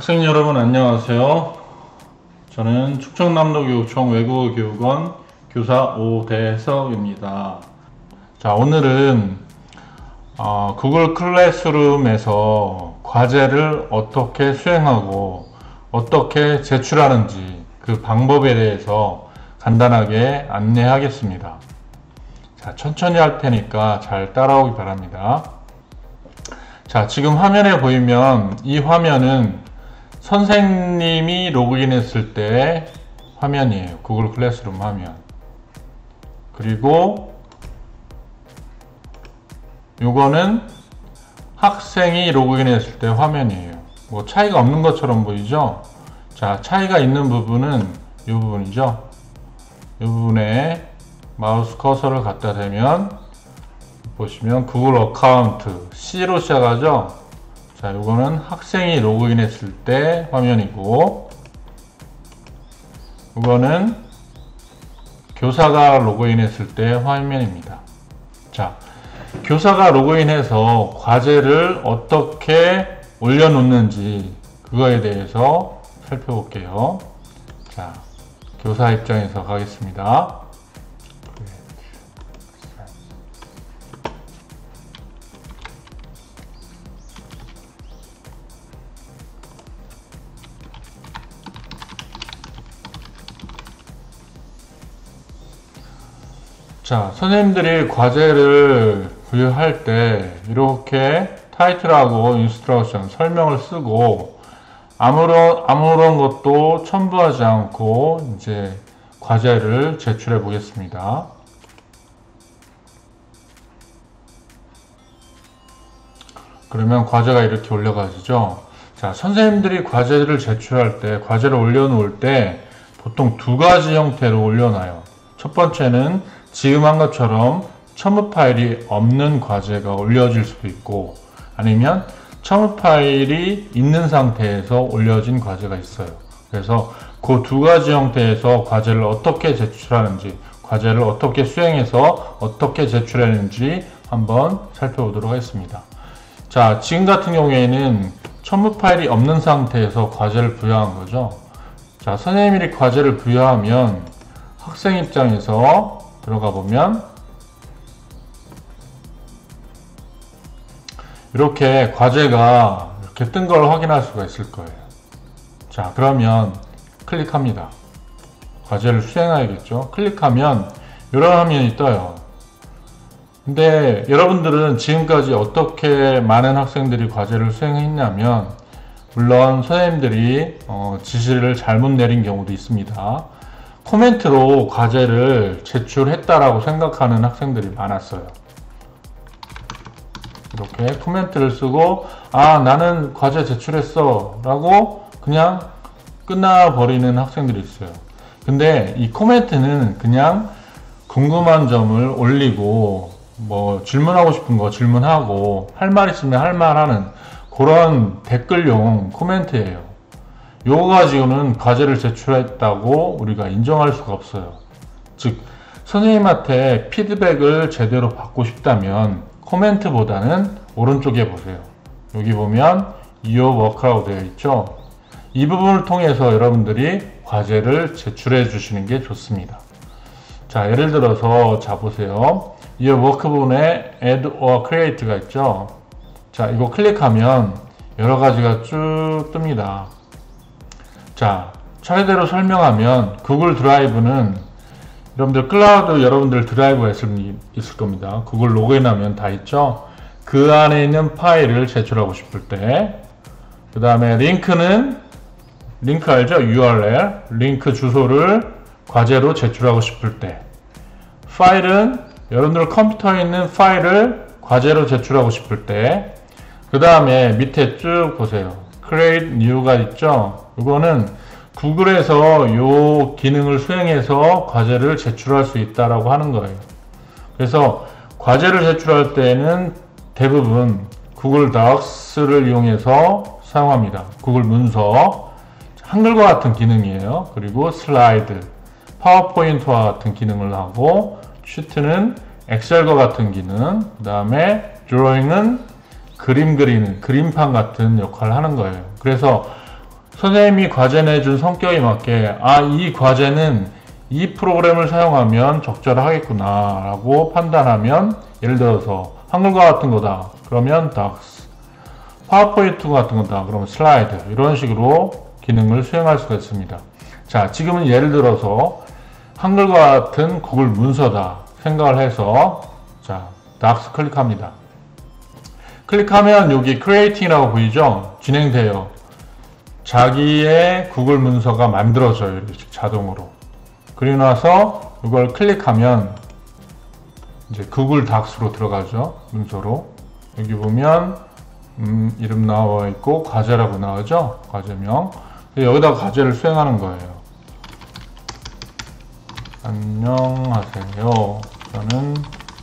학생 여러분 안녕하세요. 저는 충청남도교육청 외국어교육원 교사 오대석입니다. 자, 오늘은 구글 클래스룸에서 과제를 어떻게 수행하고 어떻게 제출하는지 그 방법에 대해서 간단하게 안내하겠습니다. 자, 천천히 할 테니까 잘 따라오기 바랍니다. 자, 지금 화면에 보이면 이 화면은 선생님이 로그인했을 때 화면이에요. 구글 클래스룸 화면. 그리고 요거는 학생이 로그인했을 때 화면이에요. 뭐 차이가 없는 것처럼 보이죠? 자, 차이가 있는 부분은 이 부분이죠. 이 부분에 마우스 커서를 갖다 대면 보시면 구글 어카운트 C로 시작하죠. 자, 요거는 학생이 로그인했을 때 화면이고, 이거는 교사가 로그인했을 때 화면입니다. 자, 교사가 로그인해서 과제를 어떻게 올려놓는지 그거에 대해서 살펴볼게요. 자, 교사 입장에서 가겠습니다. 자, 선생님들이 과제를 부여할 때 이렇게 타이틀하고 인스트럭션 설명을 쓰고 아무런 것도 첨부하지 않고 이제 과제를 제출해 보겠습니다. 그러면 과제가 이렇게 올라가지죠. 자, 선생님들이 과제를 제출할 때, 과제를 올려놓을 때 보통 두 가지 형태로 올려놔요. 첫 번째는 지금 한 것처럼 첨부 파일이 없는 과제가 올려질 수도 있고, 아니면 첨부 파일이 있는 상태에서 올려진 과제가 있어요. 그래서 그 두 가지 형태에서 과제를 어떻게 제출하는지, 과제를 어떻게 수행해서 어떻게 제출하는지 한번 살펴보도록 하겠습니다. 자, 지금 같은 경우에는 첨부 파일이 없는 상태에서 과제를 부여한 거죠. 자, 선생님이 과제를 부여하면 학생 입장에서 들어가 보면 이렇게 과제가 이렇게 뜬 걸 확인할 수가 있을 거예요. 자, 그러면 클릭합니다. 과제를 수행해야겠죠. 클릭하면 이런 화면이 떠요. 근데 여러분들은 지금까지 어떻게 많은 학생들이 과제를 수행했냐면, 물론 선생님들이 지시를 잘못 내린 경우도 있습니다. 코멘트로 과제를 제출했다라고 생각하는 학생들이 많았어요. 이렇게 코멘트를 쓰고 나는 과제 제출했어 라고 그냥 끝나버리는 학생들이 있어요. 근데 이 코멘트는 그냥 궁금한 점을 올리고 뭐 질문하고 싶은 거 질문하고 할 말 있으면 할 말 하는 그런 댓글용 코멘트예요. 요거 가지고는 과제를 제출했다고 우리가 인정할 수가 없어요. 즉, 선생님한테 피드백을 제대로 받고 싶다면 코멘트보다는 오른쪽에 보세요. 여기 보면 Your Work라고 되어 있죠. 이 부분을 통해서 여러분들이 과제를 제출해 주시는 게 좋습니다. 자, 예를 들어서 자 보세요. Your Work 부분에 Add or Create가 있죠. 자, 이거 클릭하면 여러 가지가 쭉 뜹니다. 자, 차례대로 설명하면 구글 드라이브는 여러분들 클라우드 여러분들 드라이브가 있을 겁니다. 구글 로그인하면 다 있죠. 그 안에 있는 파일을 제출하고 싶을 때, 그 다음에 링크는 링크 알죠? URL 링크 주소를 과제로 제출하고 싶을 때, 파일은 여러분들 컴퓨터에 있는 파일을 과제로 제출하고 싶을 때, 그 다음에 밑에 쭉 보세요. Create New가 있죠. 이거는 구글에서 이 기능을 수행해서 과제를 제출할 수 있다라고 하는 거예요. 그래서 과제를 제출할 때는 대부분 구글 닥스를 이용해서 사용합니다. 구글 문서, 한글과 같은 기능이에요. 그리고 슬라이드, 파워포인트와 같은 기능을 하고, 시트는 엑셀과 같은 기능, 그 다음에 드로잉은 그림 그리는 그림판 같은 역할을 하는 거예요. 그래서 선생님이 과제 내준 성격에 맞게 이 과제는 이 프로그램을 사용하면 적절하겠구나 라고 판단하면, 예를 들어서 한글과 같은 거다 그러면 docs, 파워포인트 같은 거다 그러면 슬라이드, 이런 식으로 기능을 수행할 수가 있습니다. 자, 지금은 예를 들어서 한글과 같은 구글 문서다 생각을 해서, 자, docs 클릭합니다. 클릭하면 여기 creating이라고 보이죠? 진행돼요. 자기의 구글 문서가 만들어져요. 이렇게 자동으로. 그리고 나서 이걸 클릭하면 이제 구글 닥스로 들어가죠. 문서로. 여기 보면 이름 나와 있고 과제라고 나오죠. 과제명. 여기다가 과제를 수행하는 거예요. 안녕하세요. 저는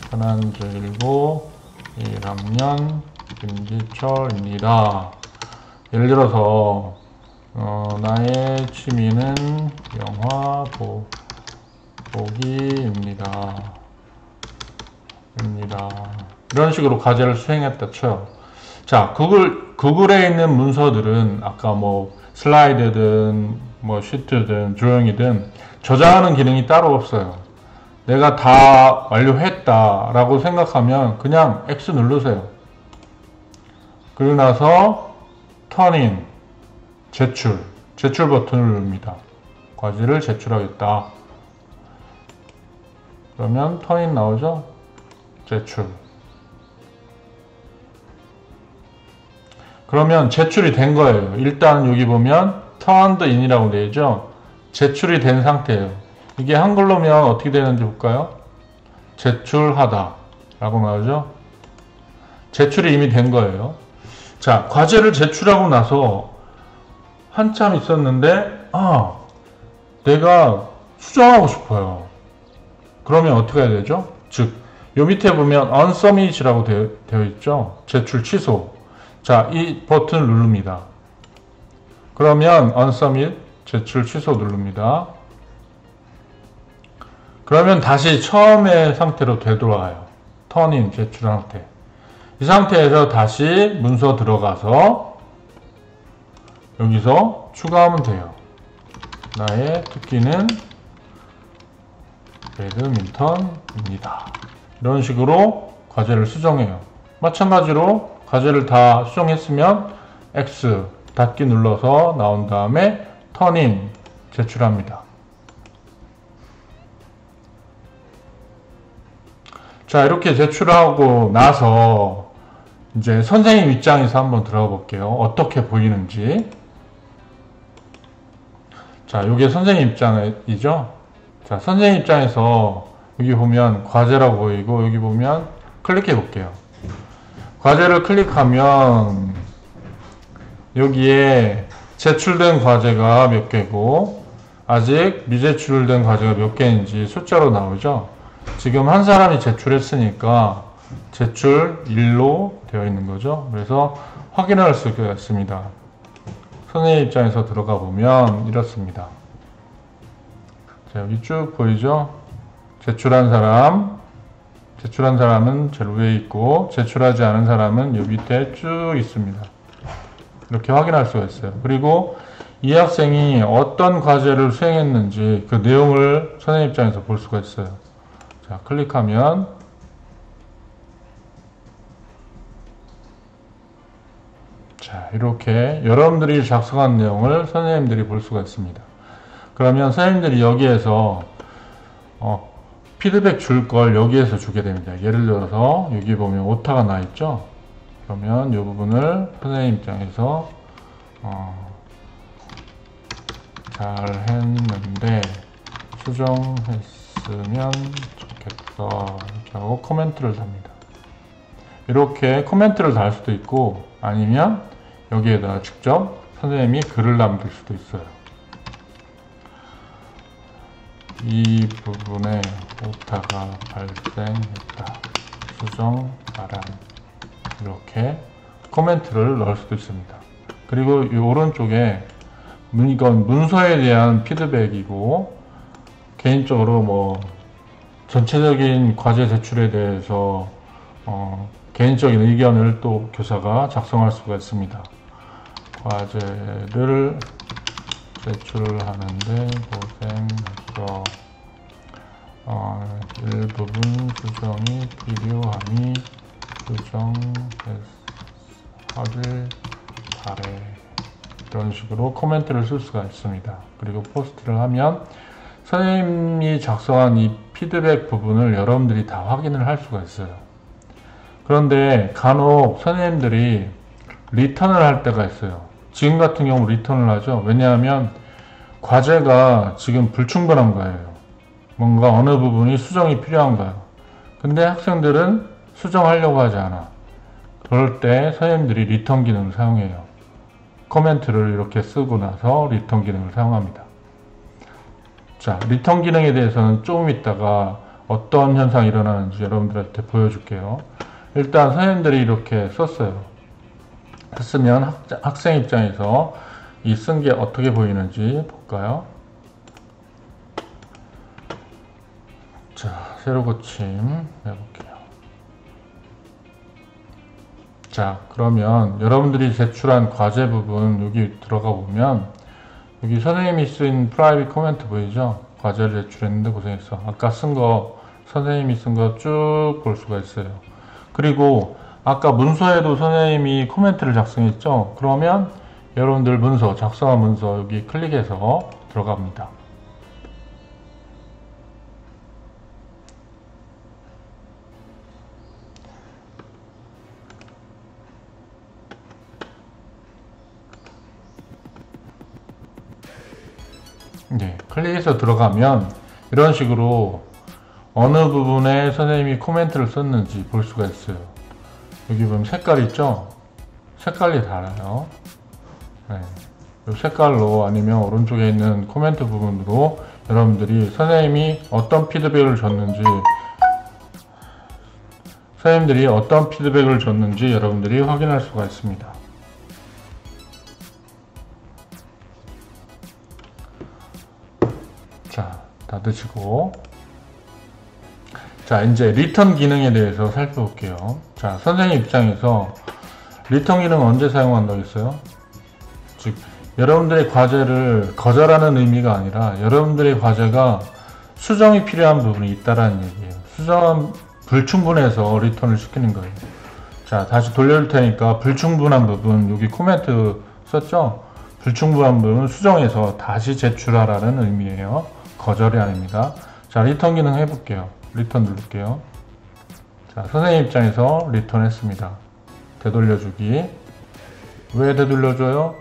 현안제1고 1학년 김지철입니다. 예를 들어서 나의 취미는 영화 보기입니다. 이런 식으로 과제를 수행했다 쳐요. 자, 구글에 있는 문서들은 아까 뭐 슬라이드든 뭐 시트든 드로잉이든 저장하는 기능이 따로 없어요. 내가 다 완료했다 라고 생각하면 그냥 X 누르세요. 그리고 나서 turn-in, 제출 버튼을 누릅니다. 과제를 제출하겠다. 그러면 turn-in 나오죠? 제출. 그러면 제출이 된 거예요. 일단 여기 보면 turned in이라고 되어 있죠? 제출이 된 상태예요. 이게 한글로면 어떻게 되는지 볼까요? 제출하다 라고 나오죠? 제출이 이미 된 거예요. 자, 과제를 제출하고 나서 한참 있었는데 내가 수정하고 싶어요. 그러면 어떻게 해야 되죠? 즉, 요 밑에 보면 unsubmit이라고 되어 있죠? 제출 취소. 자, 이 버튼을 누릅니다. 그러면 unsubmit, 제출 취소 누릅니다. 그러면 다시 처음의 상태로 되돌아와요. turn-in, 제출 상태. 이 상태에서 다시 문서 들어가서 여기서 추가하면 돼요. 나의 특기는 배드민턴입니다. 이런 식으로 과제를 수정해요. 마찬가지로 과제를 다 수정했으면 X 닫기 눌러서 나온 다음에 turn-in 제출합니다. 자, 이렇게 제출하고 나서 이제 선생님 입장에서 한번 들어가 볼게요. 어떻게 보이는지. 자, 이게 선생님 입장이죠. 자, 선생님 입장에서 여기 보면 과제라고 보이고 여기 보면 클릭해 볼게요. 과제를 클릭하면 여기에 제출된 과제가 몇 개고 아직 미제출된 과제가 몇 개인지 숫자로 나오죠. 지금 한 사람이 제출했으니까 제출 1로 되어 있는 거죠. 그래서 확인할 수가 있습니다. 선생님 입장에서 들어가 보면 이렇습니다. 자, 여기 쭉 보이죠? 제출한 사람은 제일 위에 있고 제출하지 않은 사람은 여기 밑에 쭉 있습니다. 이렇게 확인할 수가 있어요. 그리고 이 학생이 어떤 과제를 수행했는지 그 내용을 선생님 입장에서 볼 수가 있어요. 자, 클릭하면 자, 이렇게 여러분들이 작성한 내용을 선생님들이 볼 수가 있습니다. 그러면 선생님들이 여기에서 피드백 줄 걸 여기에서 주게 됩니다. 예를 들어서 여기 보면 오타가 나 있죠? 그러면 이 부분을 선생님 입장에서 잘 했는데 수정했으면 좋겠어 라고 코멘트를 답니다. 이렇게 코멘트를 달 수도 있고 아니면 여기에다 직접 선생님이 글을 남길 수도 있어요. 이 부분에 오타가 발생했다. 수정 바람. 이렇게 코멘트를 넣을 수도 있습니다. 그리고 이 오른쪽에 이건 문서에 대한 피드백이고 개인적으로 뭐 전체적인 과제 제출에 대해서 개인적인 의견을 또 교사가 작성할 수가 있습니다. 과제를 제출하는데 고생했어. 일부분 수정이 필요하니 수정하길 바래. 이런 식으로 코멘트를 쓸 수가 있습니다. 그리고 포스트를 하면 선생님이 작성한 이 피드백 부분을 여러분들이 다 확인을 할 수가 있어요. 그런데 간혹 선생님들이 리턴을 할 때가 있어요. 지금 같은 경우 리턴을 하죠. 왜냐하면 과제가 지금 불충분한 거예요. 뭔가 어느 부분이 수정이 필요한 거예요. 근데 학생들은 수정하려고 하지 않아. 그럴 때 선생님들이 리턴 기능을 사용해요. 코멘트를 이렇게 쓰고 나서 리턴 기능을 사용합니다. 자, 리턴 기능에 대해서는 조금 있다가 어떤 현상이 일어나는지 여러분들한테 보여줄게요. 일단 선생님들이 이렇게 썼어요. 했으면 학생 입장에서 이 쓴 게 어떻게 보이는지 볼까요? 자, 새로 고침 해볼게요. 자, 그러면 여러분들이 제출한 과제 부분 여기 들어가 보면 여기 선생님이 쓴 프라이빗 코멘트 보이죠? 과제를 제출했는데 고생했어. 아까 쓴 거, 선생님이 쓴 거 쭉 볼 수가 있어요. 그리고 아까 문서에도 선생님이 코멘트를 작성했죠? 그러면 여러분들 문서, 작성한 문서 여기 클릭해서 들어갑니다. 네, 클릭해서 들어가면 이런 식으로 어느 부분에 선생님이 코멘트를 썼는지 볼 수가 있어요. 여기 보면 색깔 있죠? 색깔이 달라요. 네, 이 색깔로 아니면 오른쪽에 있는 코멘트 부분으로 여러분들이 선생님이 어떤 피드백을 줬는지 여러분들이 확인할 수가 있습니다. 자, 닫으시고, 자, 이제 리턴 기능에 대해서 살펴볼게요. 자, 선생님 입장에서 리턴 기능 언제 사용한다고 했어요? 즉, 여러분들의 과제를 거절하는 의미가 아니라 여러분들의 과제가 수정이 필요한 부분이 있다라는 얘기예요. 수정 불충분해서 리턴을 시키는 거예요. 자, 다시 돌려줄 테니까 불충분한 부분, 여기 코멘트 썼죠? 불충분한 부분은 수정해서 다시 제출하라는 의미예요. 거절이 아닙니다. 자, 리턴 기능 해볼게요. 리턴 누를게요. 자, 선생님 입장에서 리턴 했습니다. 되돌려주기. 왜 되돌려줘요?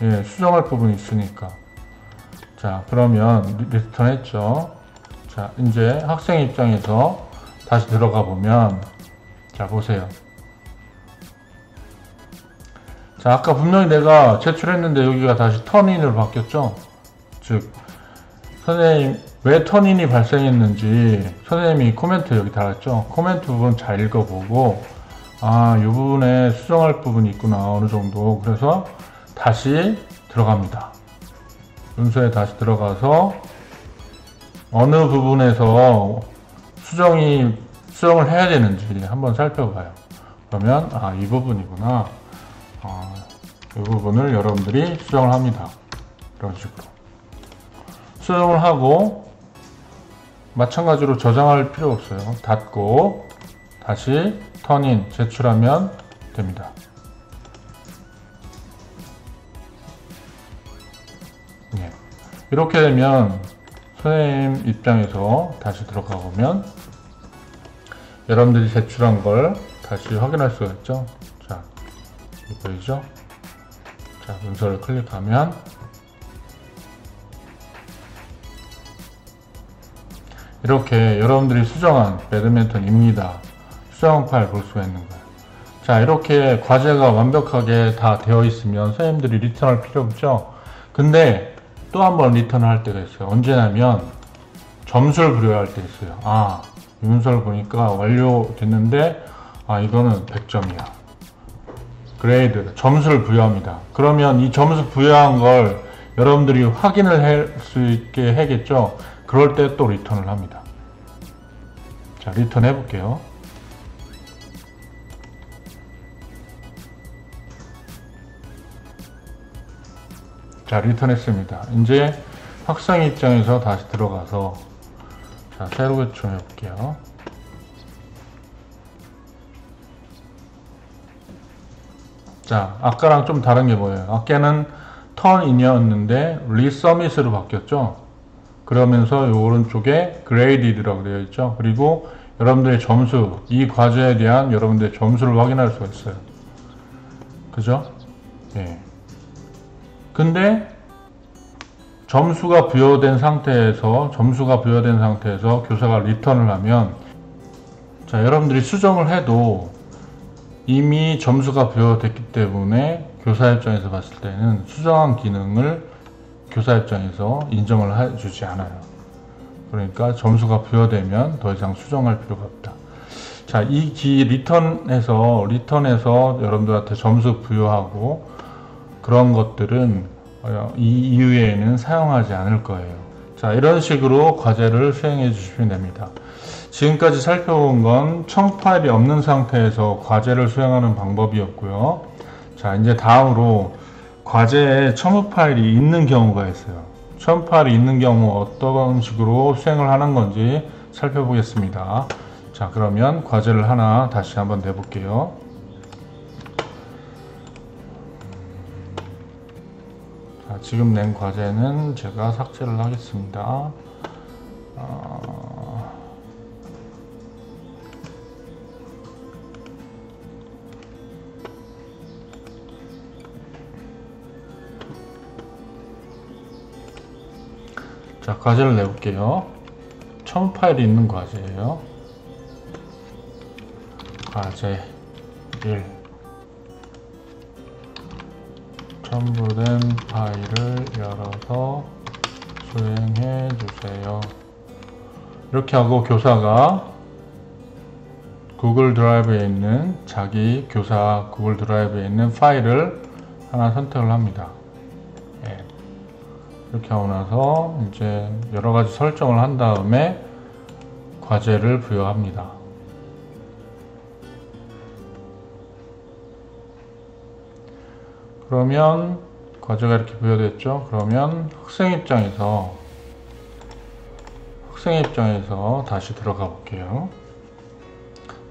예, 수정할 부분이 있으니까. 자, 그러면 리턴 했죠. 자, 이제 학생 입장에서 다시 들어가 보면, 자, 보세요. 자, 아까 분명히 내가 제출했는데 여기가 다시 턴인으로 바뀌었죠? 즉, 선생님, 왜 턴인이 발생했는지 선생님이 코멘트 여기 달았죠? 코멘트 부분 잘 읽어보고, 아, 이 부분에 수정할 부분이 있구나, 어느 정도. 그래서 다시 들어갑니다. 문서에 다시 들어가서 어느 부분에서 수정을 해야 되는지 한번 살펴봐요. 그러면, 아, 이 부분이구나. 이 부분을 여러분들이 수정을 합니다. 이런 식으로. 수정을 하고, 마찬가지로 저장할 필요 없어요. 닫고, 다시 턴인, 제출하면 됩니다. 네. 이렇게 되면 선생님 입장에서 다시 들어가 보면 여러분들이 제출한 걸 다시 확인할 수가 있죠. 자, 여기 보이죠? 자, 문서를 클릭하면 이렇게 여러분들이 수정한 배드민턴입니다. 수정 파일 볼 수가 있는 거예요. 자, 이렇게 과제가 완벽하게 다 되어 있으면 선생님들이 리턴할 필요 없죠. 근데 또 한 번 리턴을 할 때가 있어요. 언제냐면 점수를 부여할 때 있어요. 아, 이 문서를 보니까 완료됐는데, 아, 이거는 100점이야. 그레이드, 점수를 부여합니다. 그러면 이 점수 부여한 걸 여러분들이 확인을 할 수 있게 해야겠죠. 그럴 때 또 리턴을 합니다. 자, 리턴 해볼게요. 자, 리턴했습니다. 이제 학생 입장에서 다시 들어가서 자, 새로 개청해 볼게요. 자, 아까랑 좀 다른 게 뭐예요? 아까는 턴인이었는데 리서밋으로 바뀌었죠. 그러면서 이 오른쪽에 graded라고 되어 있죠. 그리고 여러분들의 점수, 이 과제에 대한 여러분들의 점수를 확인할 수가 있어요. 그죠? 예. 근데 점수가 부여된 상태에서 교사가 리턴을 하면, 자, 여러분들이 수정을 해도 이미 점수가 부여됐기 때문에 교사 입장에서 봤을 때는 수정한 기능을 교사 입장에서 인정을 해주지 않아요. 그러니까 점수가 부여되면 더 이상 수정할 필요가 없다. 자, 이 리턴에서 여러분들한테 점수 부여하고 그런 것들은 이 이후에는 사용하지 않을 거예요. 자, 이런 식으로 과제를 수행해 주시면 됩니다. 지금까지 살펴본 건 첨부 파일이 없는 상태에서 과제를 수행하는 방법이었고요. 자, 이제 다음으로 과제에 첨부 파일이 있는 경우가 있어요. 첨부 파일이 있는 경우 어떤 식으로 수행을 하는 건지 살펴보겠습니다. 자, 그러면 과제를 하나 다시 한번 내볼게요. 자, 지금 낸 과제는 제가 삭제를 하겠습니다. 자, 과제를 내볼게요. 첨부 파일이 있는 과제예요. 과제 1. 첨부된 파일을 열어서 수행해 주세요. 이렇게 하고 교사가 구글 드라이브에 있는 자기 교사 구글 드라이브에 있는 파일을 하나 선택을 합니다. 이렇게 하고 나서 이제 여러 가지 설정을 한 다음에 과제를 부여합니다. 그러면 과제가 이렇게 부여됐죠. 그러면 학생 입장에서 다시 들어가 볼게요.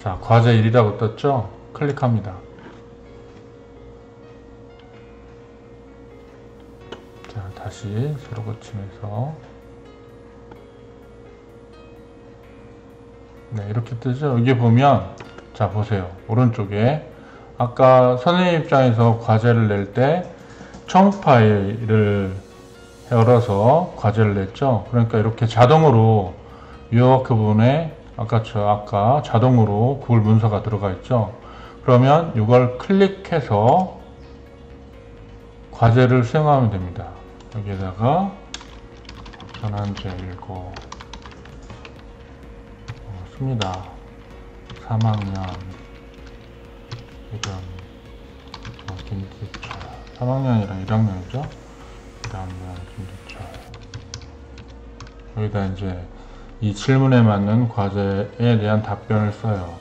자, 과제 1이라고 떴죠. 클릭합니다. 자, 다시 새로 고침해서 네, 이렇게 뜨죠. 여기 보면 자, 보세요. 오른쪽에 아까 선생님 입장에서 과제를 낼 때 첨부 파일을 열어서 과제를 냈죠. 그러니까 이렇게 자동으로 유어워크 부분에 아까 자동으로 구글 문서가 들어가 있죠. 그러면 이걸 클릭해서 과제를 수행하면 됩니다. 여기에다가 전환제 읽고 씁니다. 3학년 이름 김기철. 3학년이랑 1학년이죠. 1학년 김기철. 여기다 이제 이 질문에 맞는 과제에 대한 답변을 써요.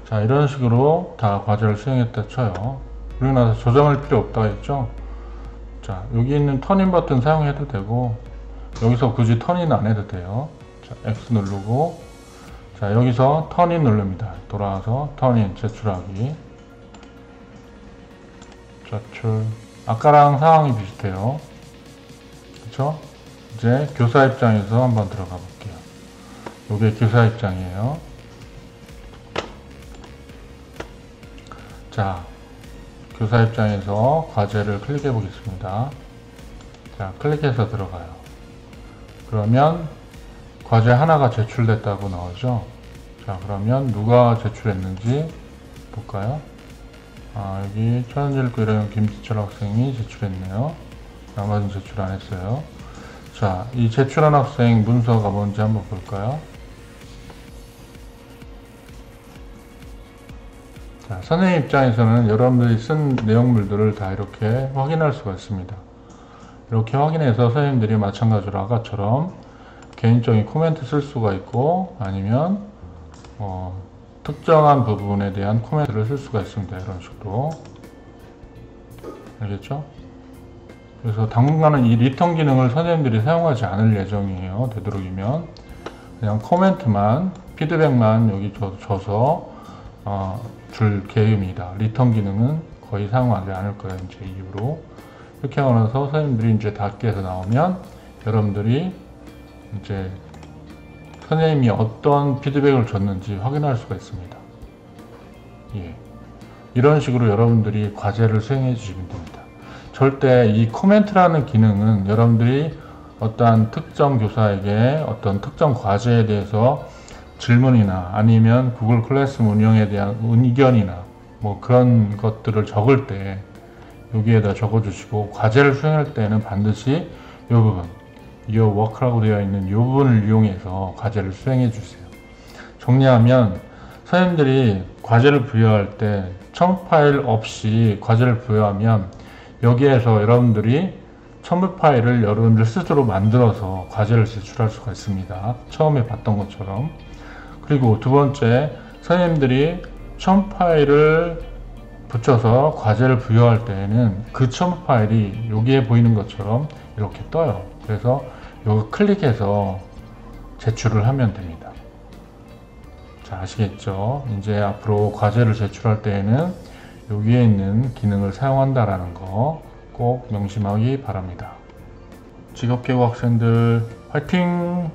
자, 이런 식으로 다 과제를 수행했다 쳐요. 그리고 나서 조정할 필요 없다고 했죠. 자, 여기 있는 턴인 버튼 사용해도 되고 여기서 굳이 턴인 안 해도 돼요. 자, X 누르고 자, 여기서 턴인 누릅니다. 돌아와서 턴인 제출하기. 제출. 아까랑 상황이 비슷해요. 그쵸? 이제 교사 입장에서 한번 들어가 볼게요. 이게 교사 입장이에요. 자, 교사 입장에서 과제를 클릭해 보겠습니다. 자, 클릭해서 들어가요. 그러면 과제 하나가 제출됐다고 나오죠. 자, 그러면 누가 제출했는지 볼까요? 여기 천연제일교 1학년 김지철 학생이 제출했네요. 나머지는 제출 안 했어요. 자, 이 제출한 학생 문서가 뭔지 한번 볼까요? 자, 선생님 입장에서는 여러분들이 쓴 내용물들을 다 이렇게 확인할 수가 있습니다. 이렇게 확인해서 선생님들이 마찬가지로 아까처럼 개인적인 코멘트 쓸 수가 있고, 아니면 특정한 부분에 대한 코멘트를 쓸 수가 있습니다. 이런 식으로. 알겠죠? 그래서 당분간은 이 리턴 기능을 선생님들이 사용하지 않을 예정이에요. 되도록이면 그냥 코멘트만, 피드백만 여기 줘서 줄 계획입니다. 리턴 기능은 거의 사용하지 않을 거예요. 이제 이후로. 이렇게 하고 나서 선생님들이 이제 닫기에서 나오면 여러분들이 이제 선생님이 어떤 피드백을 줬는지 확인할 수가 있습니다. 예. 이런 식으로 여러분들이 과제를 수행해 주시면 됩니다. 절대 이 코멘트라는 기능은 여러분들이 어떠한 특정 교사에게 어떤 특정 과제에 대해서 질문이나 아니면 구글 클래스룸 운영에 대한 의견이나 뭐 그런 것들을 적을 때 여기에다 적어 주시고, 과제를 수행할 때는 반드시 이 부분, Your Work라고 되어 있는 이 부분을 이용해서 과제를 수행해 주세요. 정리하면 선생님들이 과제를 부여할 때 첨부 파일 없이 과제를 부여하면 여기에서 여러분들이 첨부 파일을 여러분들 스스로 만들어서 과제를 제출할 수가 있습니다. 처음에 봤던 것처럼. 그리고 두 번째, 선생님들이 첨부 파일을 붙여서 과제를 부여할 때에는 그 첨부 파일이 여기에 보이는 것처럼 이렇게 떠요. 그래서 이거 클릭해서 제출을 하면 됩니다. 자, 아시겠죠? 이제 앞으로 과제를 제출할 때에는 여기에 있는 기능을 사용한다라는 거 꼭 명심하기 바랍니다. 직업계고 학생들 화이팅!